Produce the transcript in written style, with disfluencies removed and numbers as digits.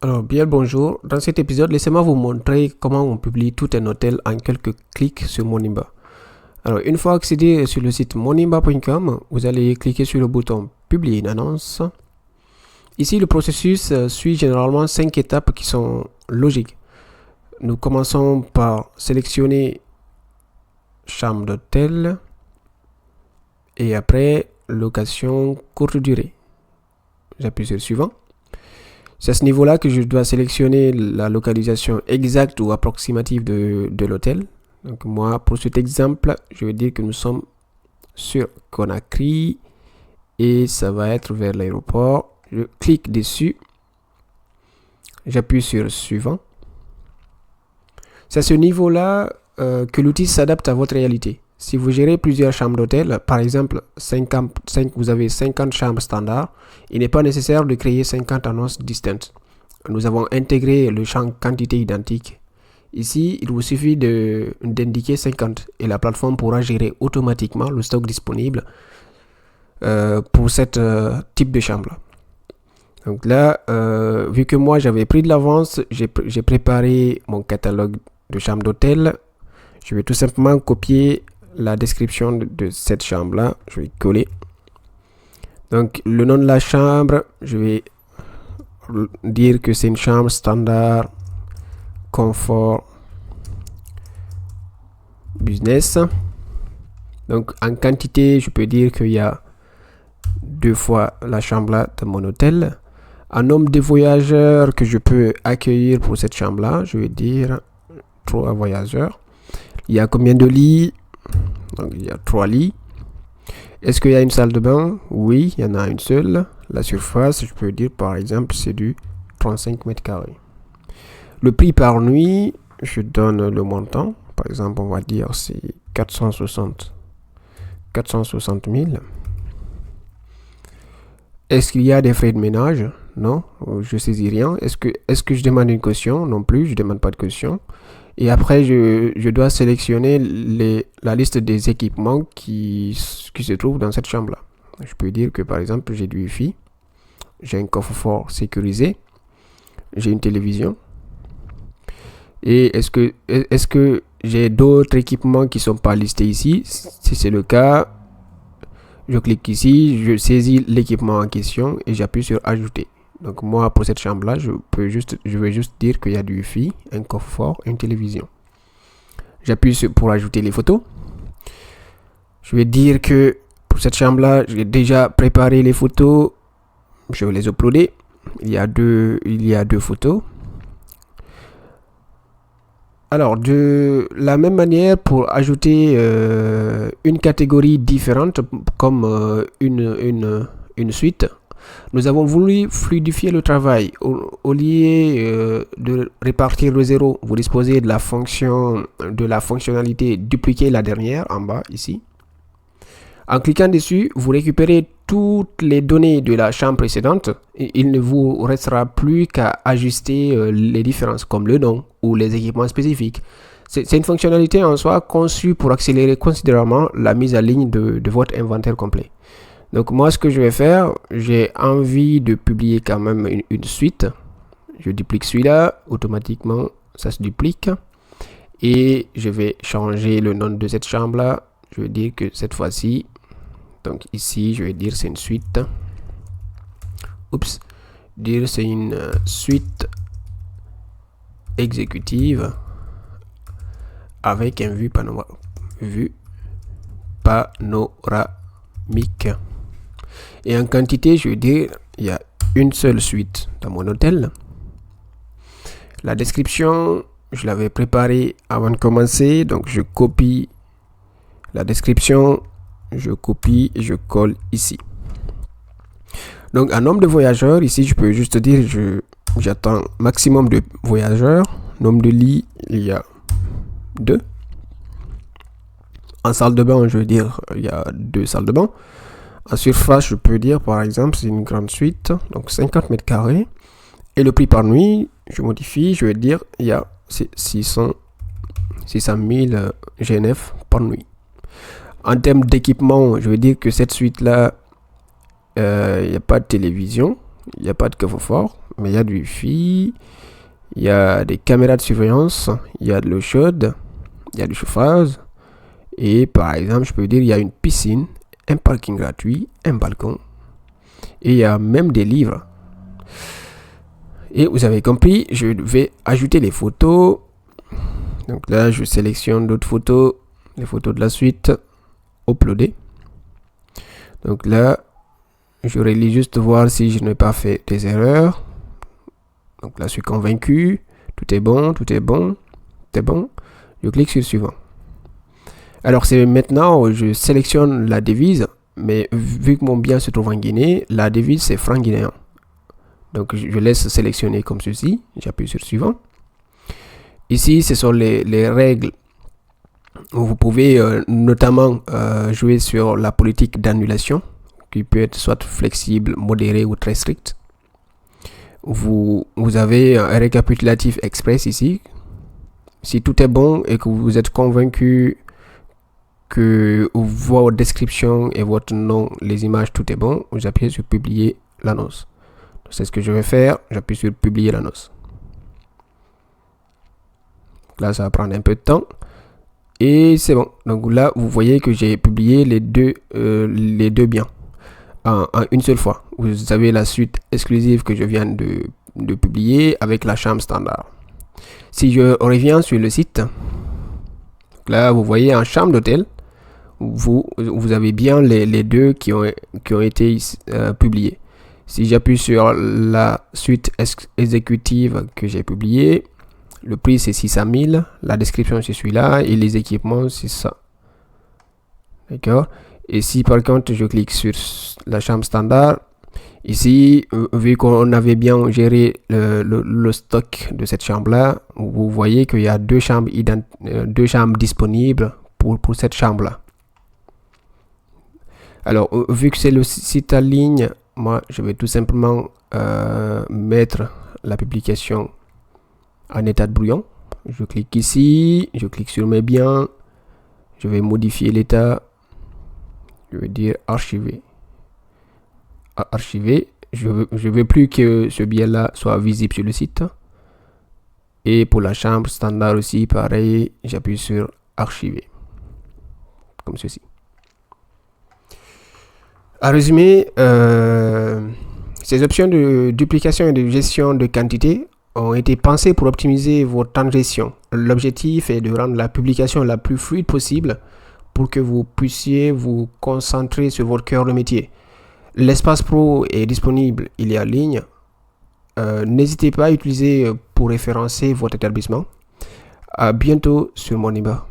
Alors, bien le bonjour. Dans cet épisode, laissez-moi vous montrer comment on publie tout un hôtel en quelques clics sur Monimba. Alors, une fois accédé sur le site monimba.com, vous allez cliquer sur le bouton Publier une annonce. Ici, le processus suit généralement 5 étapes qui sont logiques. Nous commençons par sélectionner chambre d'hôtel et après location courte durée. J'appuie sur suivant. C'est à ce niveau-là que je dois sélectionner la localisation exacte ou approximative de l'hôtel. Donc moi, pour cet exemple, je vais dire que nous sommes sur Conakry et ça va être vers l'aéroport. Je clique dessus. J'appuie sur suivant. C'est à ce niveau-là que l'outil s'adapte à votre réalité. Si vous gérez plusieurs chambres d'hôtel, par exemple, vous avez 50 chambres standards, il n'est pas nécessaire de créer 50 annonces distinctes. Nous avons intégré le champ quantité identique. Ici, il vous suffit d'indiquer 50 et la plateforme pourra gérer automatiquement le stock disponible pour cet type de chambre. Donc là, vu que moi j'avais pris de l'avance, j'ai préparé mon catalogue de chambres d'hôtel. Je vais tout simplement copier la description de cette chambre là, je vais coller. Donc le nom de la chambre, je vais dire que c'est une chambre standard confort business. Donc en quantité, je peux dire qu'il y a 2 fois la chambre là de mon hôtel. En nombre de voyageurs que je peux accueillir pour cette chambre là, je vais dire 3 voyageurs. Il y a combien de lits? Donc il y a 3 lits. Est-ce qu'il y a une salle de bain? Oui, il y en a une seule. La surface, je peux dire par exemple, c'est du 35 mètres carrés. Le prix par nuit, je donne le montant. Par exemple, on va dire c'est 460 000. Est-ce qu'il y a des frais de ménage? Non, je saisis rien. Est-ce que je demande une caution? Non plus, je demande pas de caution. Et après, je dois sélectionner la liste des équipements qui se trouvent dans cette chambre-là. Je peux dire que par exemple, j'ai du Wi-Fi, j'ai un coffre-fort sécurisé, j'ai une télévision. Et est-ce que j'ai d'autres équipements qui ne sont pas listés ici? Si c'est le cas, je clique ici, je saisis l'équipement en question et j'appuie sur ajouter. Donc moi, pour cette chambre-là, je vais juste dire qu'il y a du Wi-Fi, un coffre-fort, une télévision. J'appuie pour ajouter les photos. Je vais dire que pour cette chambre-là, j'ai déjà préparé les photos. Je vais les uploader. Il y a deux photos. Alors, de la même manière, pour ajouter une catégorie différente, comme une suite, nous avons voulu fluidifier le travail. Au lieu de répartir le 0, vous disposez de la fonctionnalité dupliquer la dernière en bas ici. En cliquant dessus, vous récupérez toutes les données de la chambre précédente et il ne vous restera plus qu'à ajuster les différences comme le nom ou les équipements spécifiques. C'est une fonctionnalité en soi conçue pour accélérer considérablement la mise en ligne de votre inventaire complet. Donc moi, ce que je vais faire, j'ai envie de publier quand même une suite. Je duplique celui-là, automatiquement ça se duplique. Et je vais changer le nom de cette chambre-là. Je vais dire que cette fois-ci, donc ici, je vais dire c'est une suite. Dire c'est une suite exécutive avec un vue panoramique. Et en quantité, je veux dire, il y a une seule suite dans mon hôtel. La description, je l'avais préparée avant de commencer, donc je copie la description, je copie et je colle ici. Donc, en nombre de voyageurs, ici, je peux juste dire, j'attends maximum de voyageurs. Nombre de lits, il y a 2. En salle de bain, je veux dire, il y a 2 salles de bain. En surface, je peux dire, par exemple, c'est une grande suite, donc 50 mètres carrés. Et le prix par nuit, je modifie, je vais dire, il y a 600 000 GNF par nuit. En termes d'équipement, je vais dire que cette suite-là, il n'y a pas de télévision. Il n'y a pas de coffre-fort, mais il y a du Wi-Fi, il y a des caméras de surveillance, il y a de l'eau chaude, il y a du chauffage. Et par exemple, je peux dire, il y a une piscine, un parking gratuit, un balcon. Et il y a même des livres. Et vous avez compris, je vais ajouter les photos. Donc là, je sélectionne d'autres photos, les photos de la suite, uploader. Donc là, je relis juste voir si je n'ai pas fait des erreurs. Donc là, je suis convaincu. Tout est bon, tout est bon, tout est bon. Je clique sur suivant. Alors, c'est maintenant, je sélectionne la devise. Mais vu que mon bien se trouve en Guinée, la devise, c'est franc guinéen. Donc, je laisse sélectionner comme ceci. J'appuie sur suivant. Ici, ce sont les règles où vous pouvez notamment jouer sur la politique d'annulation, qui peut être soit flexible, modéré ou très strict. Vous avez un récapitulatif express ici. Si tout est bon et que vous êtes convaincu que vos descriptions et votre nom, les images, tout est bon, vous appuyez sur publier l'annonce. C'est ce que je vais faire. J'appuie sur publier l'annonce. Là, ça va prendre un peu de temps. Et c'est bon. Donc là, vous voyez que j'ai publié les deux biens en une seule fois. Vous avez la suite exclusive que je viens de publier avec la chambre standard. Si je reviens sur le site, là, vous voyez en chambre d'hôtel, vous avez bien les deux qui ont été publiés. Si j'appuie sur la suite exécutive que j'ai publiée, le prix c'est 600 000, la description c'est celui-là et les équipements c'est ça. D'accord. Et si par contre je clique sur la chambre standard, ici, vu qu'on avait bien géré le stock de cette chambre-là, vous voyez qu'il y a deux chambres disponibles pour cette chambre-là. Alors, vu que c'est le site en ligne, moi, je vais tout simplement mettre la publication en état de brouillon. Je clique ici, je clique sur mes biens, je vais modifier l'état, je vais dire archiver. Archiver, je veux plus que ce bien-là soit visible sur le site. Et pour la chambre standard aussi, pareil, j'appuie sur archiver, comme ceci. À résumer, ces options de duplication et de gestion de quantité ont été pensées pour optimiser votre temps de gestion. L'objectif est de rendre la publication la plus fluide possible pour que vous puissiez vous concentrer sur votre cœur de métier. L'espace pro est disponible, il est en ligne. N'hésitez pas à utiliser pour référencer votre établissement. À bientôt sur Monimba.